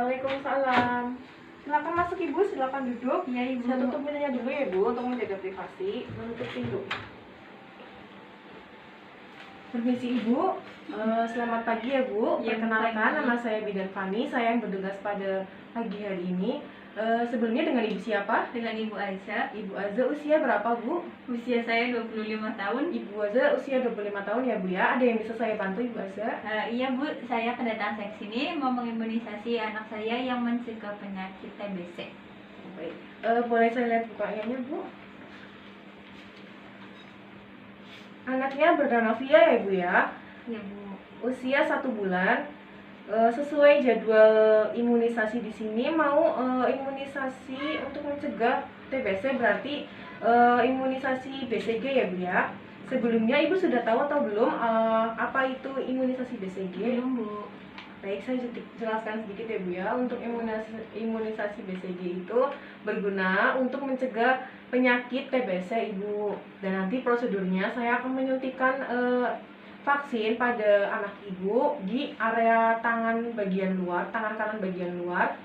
Waalaikumsalam. Silakan masuk Ibu, silakan duduk. Iya Ibu. Saya tutup pintunya dulu ya Bu untuk menjaga privasi. Menutup pintu. Permisi Ibu, selamat pagi ya Bu. Ya, Perkenalkan, pagi. nama saya Bidan Fani. Saya yang bertugas pada pagi hari ini. Sebelumnya dengan Ibu siapa? Dengan Ibu Aisyah. Ibu Azza usia berapa Bu? Usia saya 25 tahun. Ibu Azza usia 25 tahun ya Bu ya. Ada yang bisa saya bantu Ibu Azza? Iya Bu, saya kedatangan saya sini mau mengimunisasi anak saya yang mencegah penyakit TBC. Baik. Boleh saya lihat bukanya Bu? Anaknya bernama Via ya Bu ya. Iya Bu. Usia 1 bulan. Sesuai jadwal imunisasi di sini mau imunisasi untuk mencegah TBC, berarti imunisasi BCG ya Bu ya. Sebelumnya Ibu sudah tahu atau belum apa itu imunisasi BCG? Belum Bu. Baik, saya jelaskan sedikit ya Bu ya. Untuk imunisasi BCG itu berguna untuk mencegah penyakit TBC Ibu. Dan nanti prosedurnya saya akan menyuntikkan vaksin pada anak Ibu di area tangan bagian luar, tangan kanan bagian luar.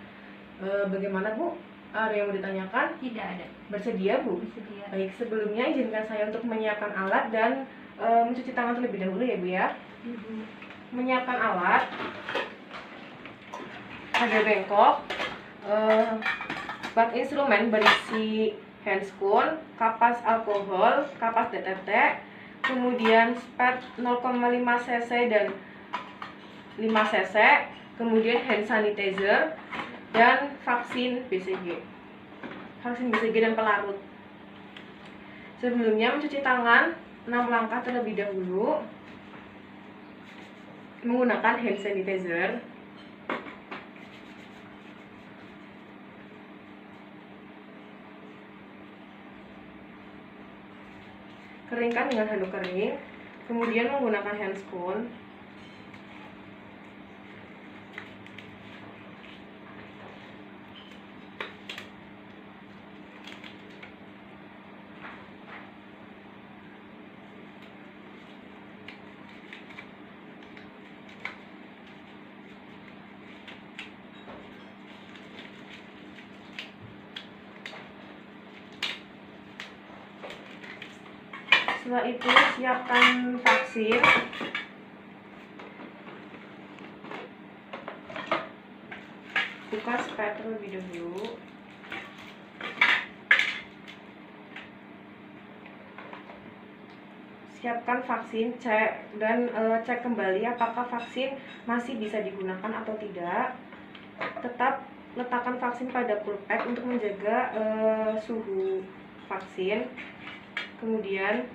Bagaimana Bu? Ada yang mau ditanyakan? Tidak ada. Bersedia Bu? Bersedia. Baik, sebelumnya izinkan saya untuk menyiapkan alat dan mencuci tangan terlebih dahulu ya Bu ya. Ibu. Menyiapkan alat, ada bengkok, bak instrumen berisi handscoon, kapas alkohol, kapas DTT, kemudian spet 0,5 cc dan 5 cc, kemudian hand sanitizer, dan vaksin BCG dan pelarut. Sebelumnya mencuci tangan 6 langkah terlebih dahulu menggunakan hand sanitizer. Keringkan dengan handuk kering, kemudian menggunakan handscoon. Setelah itu siapkan vaksin. Buka spet terlebih dahulu. Siapkan vaksin, cek kembali apakah vaksin masih bisa digunakan atau tidak. Tetap letakkan vaksin pada pulpet untuk menjaga suhu vaksin. Kemudian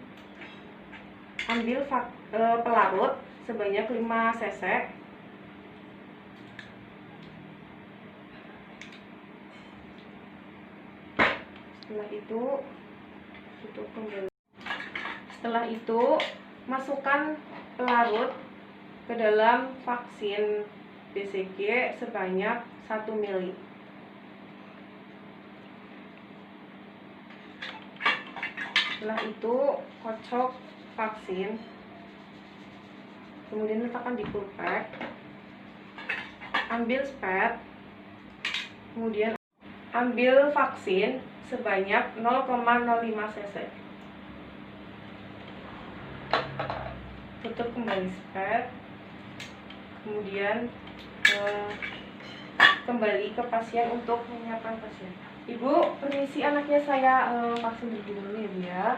ambil pelarut sebanyak 5 cc. Setelah itu tutup kembali. Setelah itu masukkan pelarut ke dalam vaksin BCG sebanyak 1 ml. Setelah itu kocok vaksin, kemudian letakkan di pulpet. Ambil spet, kemudian ambil vaksin sebanyak 0,05 cc. Tutup kembali spet, kemudian kembali ke pasien untuk menyiapkan pasien. Ibu, permisi, anaknya saya vaksin dulu ya Bu ya.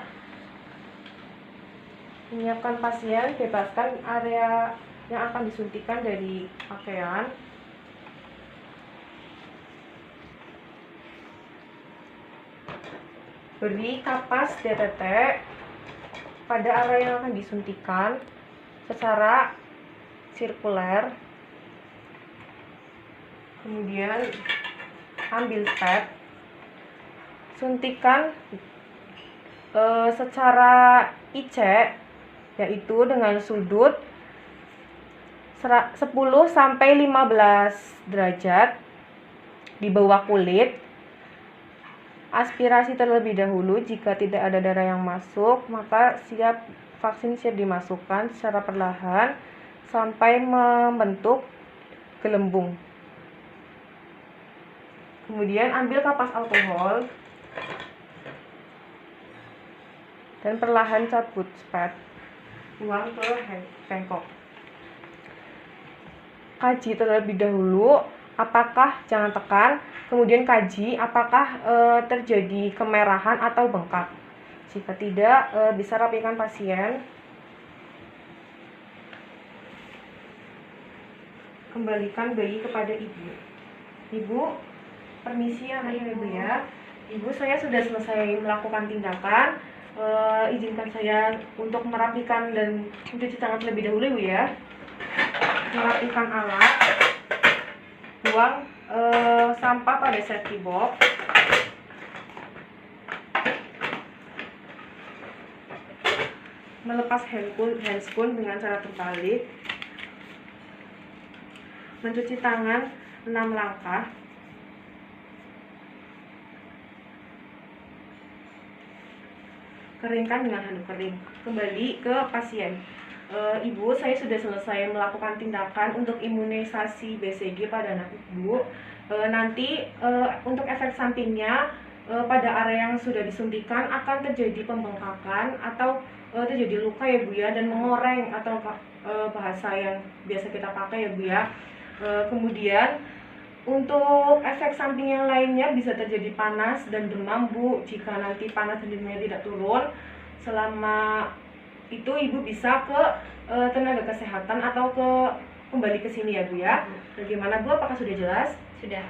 Menyiapkan pasien, bebaskan area yang akan disuntikan dari pakaian. Beri kapas DTT pada area yang akan disuntikan secara sirkuler. Kemudian ambil spet, suntikan secara IC, yaitu dengan sudut 10 sampai 15 derajat di bawah kulit. Aspirasi terlebih dahulu. Jika tidak ada darah yang masuk, maka vaksin siap dimasukkan secara perlahan sampai membentuk gelembung. Kemudian ambil kapas alkohol dan perlahan cabut spet uang ke bengkok. Kaji terlebih dahulu apakah, jangan tekan, kemudian kaji apakah terjadi kemerahan atau bengkak. Jika tidak, bisa rapikan pasien. Kembalikan bayi kepada ibu. Ibu, permisi anaknya ibu ya. Ibu, saya sudah selesai melakukan tindakan. Izinkan saya untuk merapikan dan mencuci tangan terlebih dahulu ibu ya. Merapikan alat, buang sampah pada safety box. Melepas handscoon dengan cara terbalik. Mencuci tangan 6 langkah. Keringkan dengan handuk kering. Kembali ke pasien. Ibu, saya sudah selesai melakukan tindakan untuk imunisasi BCG pada anak ibu. Nanti untuk efek sampingnya pada area yang sudah disuntikan akan terjadi pembengkakan atau terjadi luka ya bu ya, dan mengoreng atau bahasa yang biasa kita pakai ya bu ya. Kemudian untuk efek samping yang lainnya bisa terjadi panas dan demam bu. Jika nanti panas dan demamnya tidak turun, selama itu ibu bisa ke tenaga kesehatan atau kembali ke sini ya bu ya. Bagaimana bu? Apakah sudah jelas? Sudah.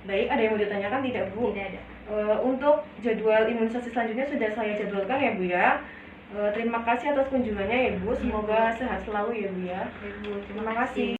Baik, ada yang mau ditanyakan tidak bu? Tidak ada. Untuk jadwal imunisasi selanjutnya sudah saya jadwalkan ya bu ya. Terima kasih atas kunjungannya ya bu. Semoga sehat selalu ya bu ya. Ibu, Terima kasih.